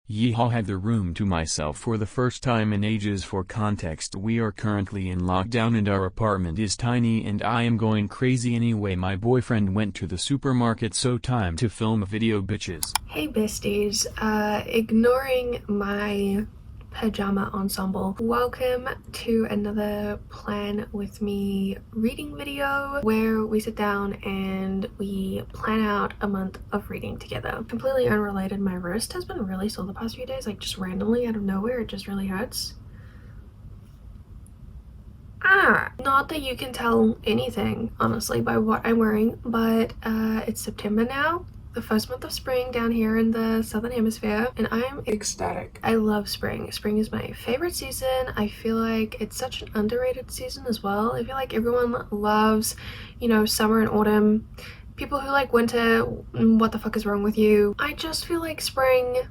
Yeehaw, had the room to myself for the first time in ages. For context, we are currently in lockdown and our apartment is tiny and I am going crazy anyway. My boyfriend went to the supermarket, so time to film a video, bitches. Hey besties, ignoring my pajama ensemble, welcome to another Plan With Me reading video where we sit down and we plan out a month of reading together. Completely unrelated, my wrist has been really sore the past few days, like just randomly out of nowhere. It just really hurts. Not that you can tell anything honestly by what I'm wearing, but it's September now, the first month of spring down here in the southern hemisphere, and I'm ecstatic. I love spring. Spring is my favorite season. I feel like it's such an underrated season as well. I feel like everyone loves, you know, summer and autumn. People who like winter, what the fuck is wrong with you? I just feel like spring,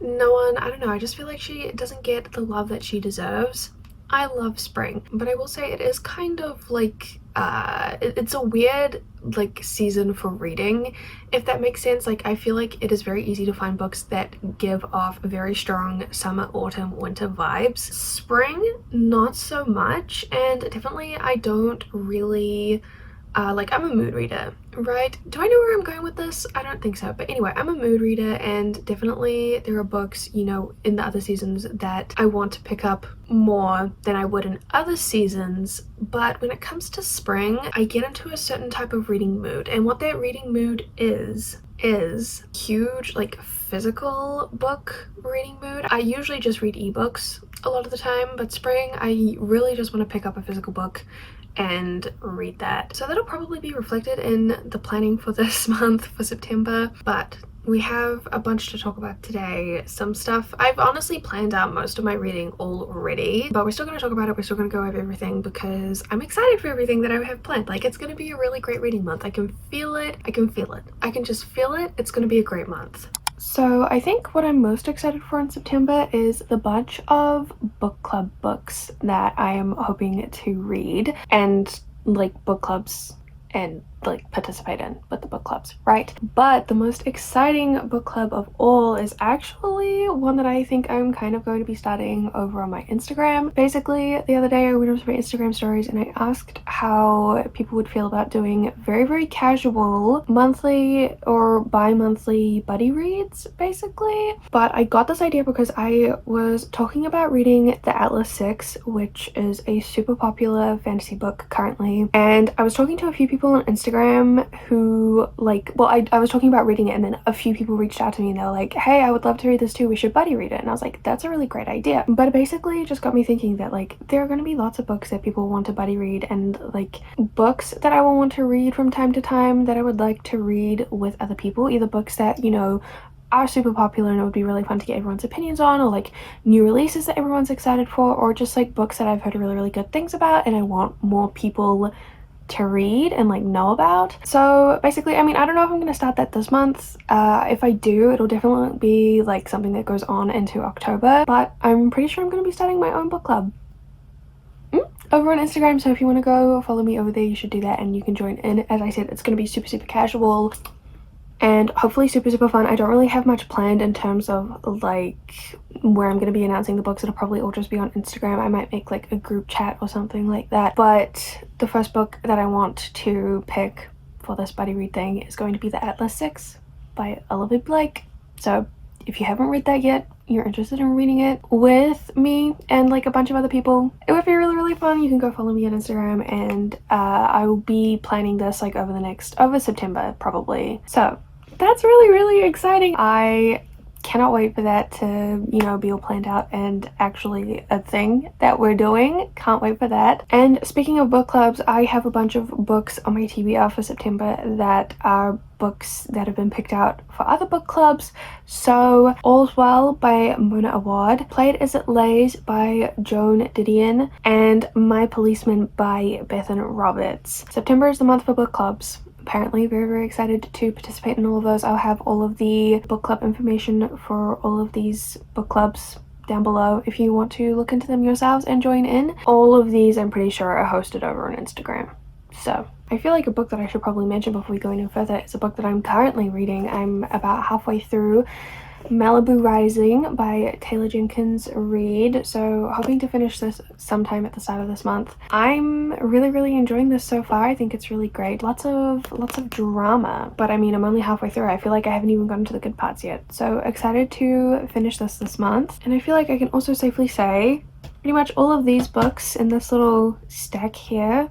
I don't know, I just feel like she doesn't get the love that she deserves. I love spring, but I will say it is kind of like it's a weird like season for reading, if that makes sense. Like I feel like it is very easy to find books that give off very strong summer, autumn, winter vibes. Spring, not so much, and definitely I don't really like, I'm a mood reader, right? Do I know where I'm going with this? I don't think so, but anyway, I'm a mood reader, and definitely there are books, you know, in the other seasons that I want to pick up more than I would in other seasons. But when it comes to spring, I get into a certain type of reading mood, and what that reading mood is huge, like physical book reading mood. I usually just read ebooks a lot of the time, but spring, I really just want to pick up a physical book and read that. So that'll probably be reflected in the planning for this month for September, but we have a bunch to talk about today. Some stuff, I've honestly planned out most of my reading already, but we're still going to talk about it. We're still going to go over everything because I'm excited for everything that I have planned. Like, it's going to be a really great reading month. I can feel it. I can feel it. I can just feel it. It's going to be a great month. So I think what I'm most excited for in September is the bunch of book club books that I am hoping to read, and like book clubs and like participate in with the book clubs, right? But the most exciting book club of all is actually one that I think I'm kind of going to be starting over on my Instagram. Basically, the other day I went over to my Instagram stories and I asked how people would feel about doing very, very casual monthly or bi-monthly buddy reads, basically. But I got this idea because I was talking about reading The Atlas 6, which is a super popular fantasy book currently, and I was talking to a few people on Instagram who I was talking about reading it, and then a few people reached out to me and they were like, hey, I would love to read this too, we should buddy read it. And I was like, that's a really great idea. But it basically just got me thinking that like there are going to be lots of books that people want to buddy read, and like books that I will want to read from time to time that I would like to read with other people, either books that, you know, are super popular and it would be really fun to get everyone's opinions on, or like new releases that everyone's excited for, or just like books that I've heard really, really good things about and I want more people to read and like know about. So basically, I mean, I don't know if I'm gonna start that this month. If I do, it'll definitely be like something that goes on into October, but I'm pretty sure I'm gonna be starting my own book club over on Instagram. So if you want to go follow me over there, you should do that and you can join in. As I said, it's gonna be super, super casual and hopefully super, super fun. I don't really have much planned in terms of like where I'm going to be announcing the books. It'll probably all just be on Instagram. I might make like a group chat or something like that. But the first book that I want to pick for this buddy read thing is going to be The Atlas 6 by Olivia Blake. So if you haven't read that yet, you're interested in reading it with me and like a bunch of other people, it would be really, really fun. You can go follow me on Instagram, and I will be planning this like over September probably. So that's really, really exciting. I cannot wait for that to, you know, be all planned out and actually a thing that we're doing. Can't wait for that. And speaking of book clubs, I have a bunch of books on my TBR for September that are books that have been picked out for other book clubs. So All's Well by Mona Awad, Play It As It Lays by Joan Didion, and My Policeman by Bethan Roberts. September is the month for book clubs. Apparently very, very excited to participate in all of those. I'll have all of the book club information for all of these book clubs down below if you want to look into them yourselves and join in. All of these I'm pretty sure are hosted over on Instagram. So I feel like a book that I should probably mention before we go any further is a book that I'm currently reading. I'm about halfway through Malibu Rising by Taylor Jenkins read, so hoping to finish this sometime at the start of this month. I'm really enjoying this so far. I think it's really great. Lots of drama, but I mean, I'm only halfway through. I feel like I haven't even gotten to the good parts yet, so excited to finish this month. And I feel like I can also safely say pretty much all of these books in this little stack here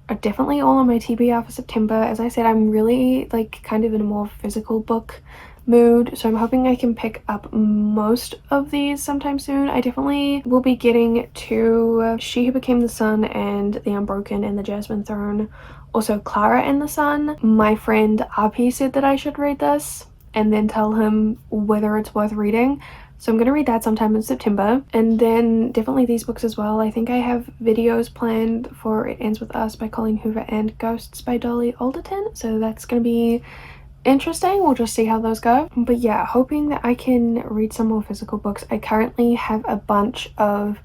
are definitely all on my TBR for September. As I said, I'm really like kind of in a more physical book mood, so I'm hoping I can pick up most of these sometime soon. I definitely will be getting to She Who Became the Sun and The Unbroken and the Jasmine Throne. Also Clara and the Sun. My friend RP said that I should read this and then tell him whether it's worth reading. So I'm going to read that sometime in September. And then definitely these books as well. I think I have videos planned for It Ends With Us by Colleen Hoover and Ghosts by Dolly Alderton. So that's going to be interesting. We'll just see how those go. But yeah, hoping that I can read some more physical books. I currently have a bunch of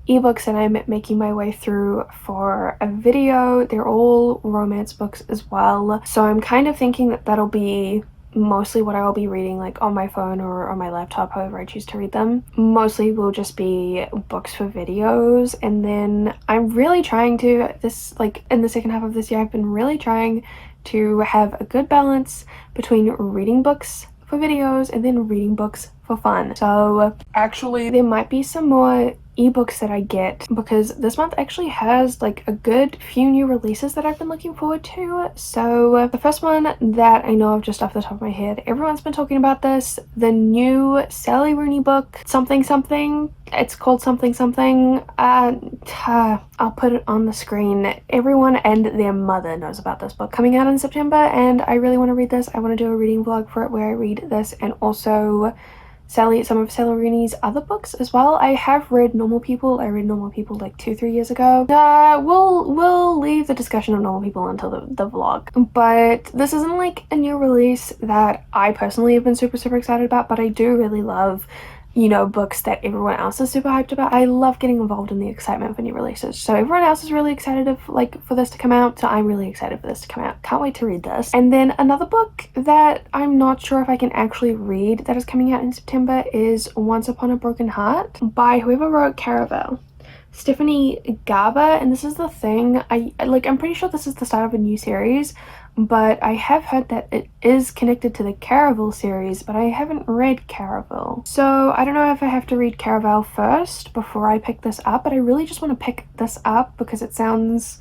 ebooks that I'm making my way through for a video. They're all romance books as well. So I'm kind of thinking that that'll be mostly what I'll be reading, like on my phone or on my laptop, however I choose to read them. Mostly will just be books for videos. And then I'm really trying to, like in the second half of this year, I've been really trying to have a good balance between reading books for videos and then reading books for fun. So actually there might be some more ebooks that I get, because this month actually has like a good few new releases that I've been looking forward to. So the first one that I know of just off the top of my head, everyone's been talking about this, the new Sally Rooney book, something. It's called something. I'll put it on the screen. Everyone and their mother knows about this book coming out in September, and I really want to read this. I want to do a reading vlog for it where I read this and also some of Sally Rooney's other books as well. I have read Normal People. I read Normal People like 2-3 years ago. We'll leave the discussion of Normal People until the vlog. But this isn't like a new release that I personally have been super excited about, but I do really love, you know, books that everyone else is super hyped about. I love getting involved in the excitement for new releases. So everyone else is really excited for this to come out. So I'm really excited for this to come out. Can't wait to read this. And then another book that I'm not sure if I can actually read that is coming out in September is Once Upon a Broken Heart by whoever wrote Caraval, Stephanie Garber. And this is the thing, I'm pretty sure this is the start of a new series, but I have heard that it is connected to the Caraval series, but I haven't read Caraval. So I don't know if I have to read Caraval first before I pick this up, but I really just want to pick this up because it sounds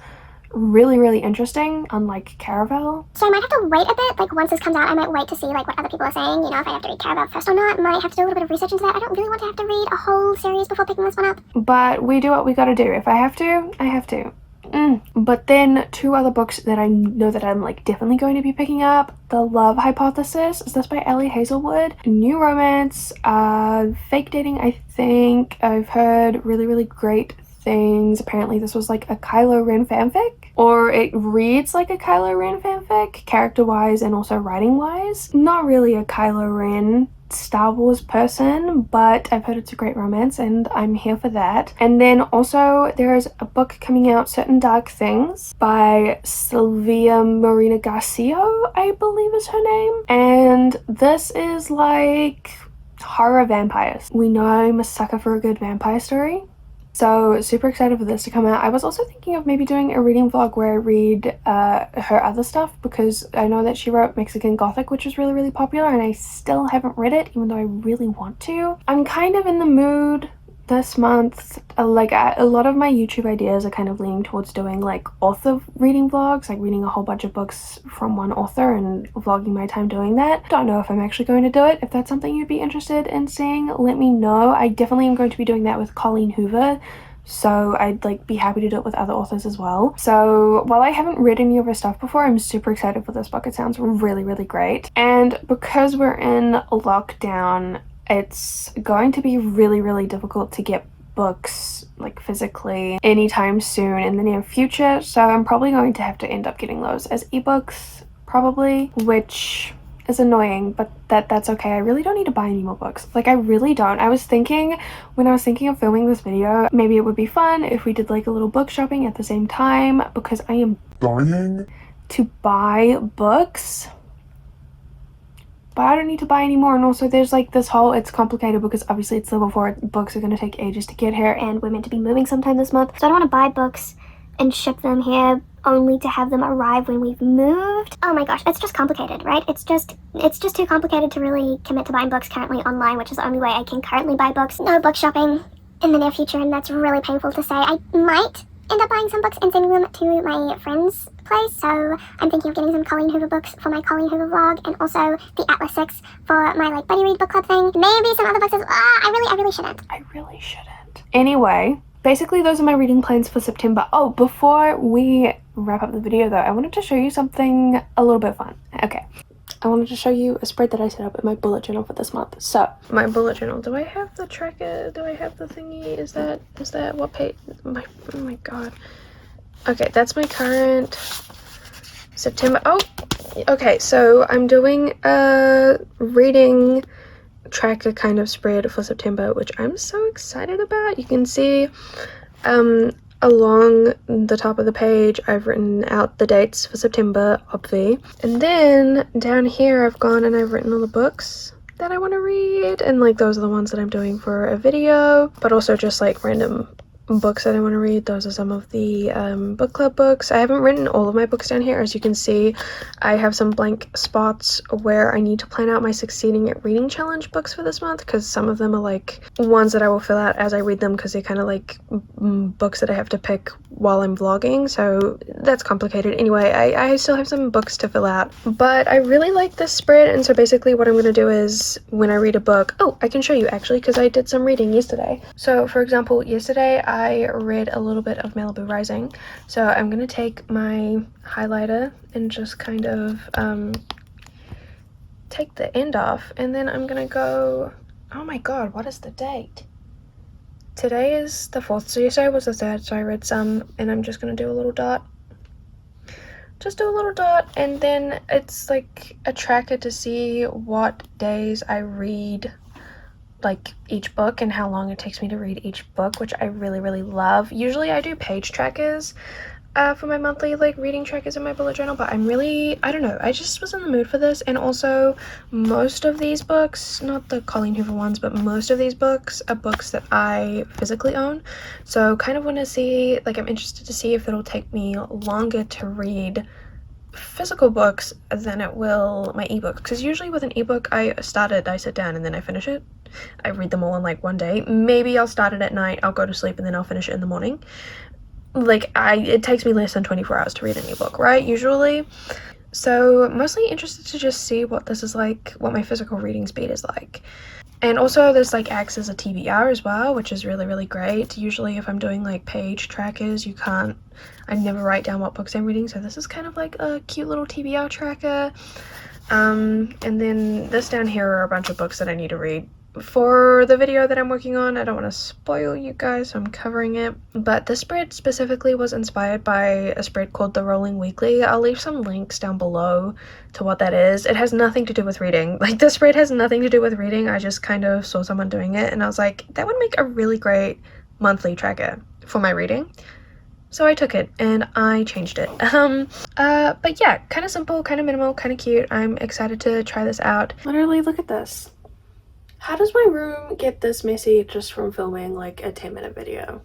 really interesting, unlike Caraval. So I might have to wait a bit, like once this comes out I might wait to see like what other people are saying, you know, if I have to read Caraval first or not. Might have to do a little bit of research into that. I don't really want to have to read a whole series before picking this one up. But we do what we gotta do. If I have to, I have to. But then two other books that I know that I'm like definitely going to be picking up. The Love Hypothesis. Is this by Ellie Hazelwood? New romance, fake dating, I think. I've heard really great things. Apparently this was like a Kylo Ren fanfic, or it reads like a Kylo Ren fanfic, character-wise and also writing-wise. Not really a Kylo Ren Star Wars person, but I've heard it's a great romance and I'm here for that. And then also there is a book coming out, Certain Dark Things, by Sylvia Marina Garcia, I believe is her name. And this is like horror vampires. We know I'm a sucker for a good vampire story. So super excited for this to come out. I was also thinking of maybe doing a reading vlog where I read her other stuff, because I know that she wrote Mexican Gothic, which was really popular, and I still haven't read it, even though I really want to. I'm kind of in the mood this month, a lot of my YouTube ideas are kind of leaning towards doing like author reading vlogs, like reading a whole bunch of books from one author and vlogging my time doing that. Don't know if I'm actually going to do it. If that's something you'd be interested in seeing, let me know. I definitely am going to be doing that with Colleen Hoover, so I'd like be happy to do it with other authors as well. So while I haven't read any of her stuff before, I'm super excited for this book. It sounds really great. And because we're in lockdown, it's going to be really difficult to get books like physically anytime soon in the near future, so I'm probably going to have to end up getting those as ebooks probably, which is annoying, but that's okay. I really don't need to buy any more books. Like, I really don't. I was thinking, when I was thinking of filming this video, maybe it would be fun if we did like a little book shopping at the same time, because I am dying to buy books. but I don't need to buy any more. And also there's like this whole, it's complicated because obviously it's level 4, books are going to take ages to get here, and we're meant to be moving sometime this month, so I don't want to buy books and ship them here only to have them arrive when we've moved. Oh my gosh, it's just complicated, right? It's just too complicated to really commit to buying books currently online, which is the only way I can currently buy books. No book shopping in the near future, and that's really painful to say. I might end up buying some books and sending them to my friend's place, so I'm thinking of getting some Colleen Hoover books for my Colleen Hoover vlog, and also the Atlas 6 for my like buddy read book club thing. Maybe some other books as well. I really shouldn't. I really shouldn't. Anyway, basically those are my reading plans for September. Oh, before we wrap up the video though, I wanted to show you something a little bit fun. Okay, I wanted to show you a spread that I set up in my bullet journal for this month. So my bullet journal, do I have the tracker? Do I have the thingy? Is that what page? Oh my god. Okay, that's my current September. Oh, okay, so I'm doing a reading tracker kind of spread for September, which I'm so excited about. You can see along the top of the page I've written out the dates for September, obvi, and then down here I've gone and I've written all the books that I want to read, and like those are the ones that I'm doing for a video, but also just like random books that I want to read. Those are some of the book club books. I haven't written all of my books down here. As you can see, I have some blank spots where I need to plan out my Succeeding at Reading Challenge books for this month, because some of them are like ones that I will fill out as I read them, because they're kind of like books that I have to pick while I'm vlogging, so that's complicated. Anyway, I still have some books to fill out, but I really like this spread, and so basically what I'm going to do is when I read a book, oh, I can show you actually, because I did some reading yesterday. So for example, yesterday I read a little bit of Malibu Rising, so I'm going to take my highlighter and just kind of take the end off, and then I'm going to go, oh my god, what is the date? Today is the 4th, so yesterday was the 3rd, so I read some, and I'm just going to do a little dot. Just do a little dot, and then it's like a tracker to see what days I read like each book and how long it takes me to read each book, which I really love. Usually I do page trackers for my monthly like reading trackers in my bullet journal, but I don't know, I just was in the mood for this. And also most of these books, not the Colleen Hoover ones, but most of these books are books that I physically own, so kind of want to see, like I'm interested to see if it'll take me longer to read physical books than it will my ebook, because usually with an ebook I sit down and then I finish it. I read them all in like one day. Maybe I'll start it at night, I'll go to sleep, and then I'll finish it in the morning. Like it takes me less than 24 hours to read an ebook, right, usually. So mostly interested to just see what this is like, what my physical reading speed is like. And also this like acts as a TBR as well, which is really great. Usually if I'm doing like page trackers, I never write down what books I'm reading, so this is kind of like a cute little TBR tracker. And then this down here are a bunch of books that I need to read for the video that I'm working on. I don't want to spoil you guys, so I'm covering it. But this spread specifically was inspired by a spread called The Rolling Weekly. I'll leave some links down below to what that is. It has nothing to do with reading. Like, this spread has nothing to do with reading. I just kind of saw someone doing it and I was like, that would make a really great monthly tracker for my reading. So I took it and I changed it. But yeah, kind of simple, kind of minimal, kind of cute. I'm excited to try this out. Literally, look at this. How does my room get this messy just from filming like a 10-minute video?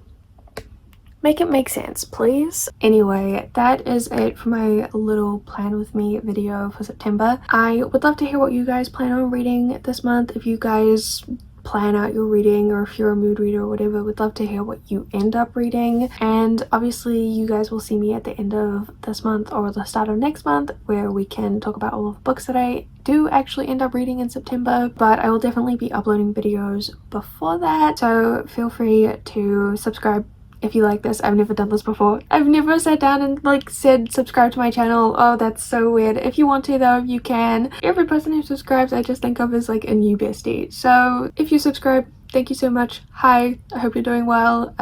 Make it make sense, please. Anyway, that is it for my little plan with me video for September. I would love to hear what you guys plan on reading this month. If you guys plan out your reading, or if you're a mood reader or whatever, would love to hear what you end up reading. And obviously you guys will see me at the end of this month or the start of next month, where we can talk about all of the books that I do actually end up reading in September. But I will definitely be uploading videos before that, so feel free to subscribe if you like this. I've never done this before. I've never sat down and like said subscribe to my channel. Oh, that's so weird. If you want to though, you can. Every person who subscribes I just think of as like a new bestie. So if you subscribe, thank you so much. Hi, I hope you're doing well.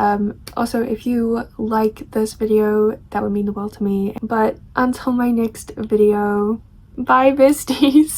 Also, if you like this video, that would mean the world to me. But until my next video, bye besties.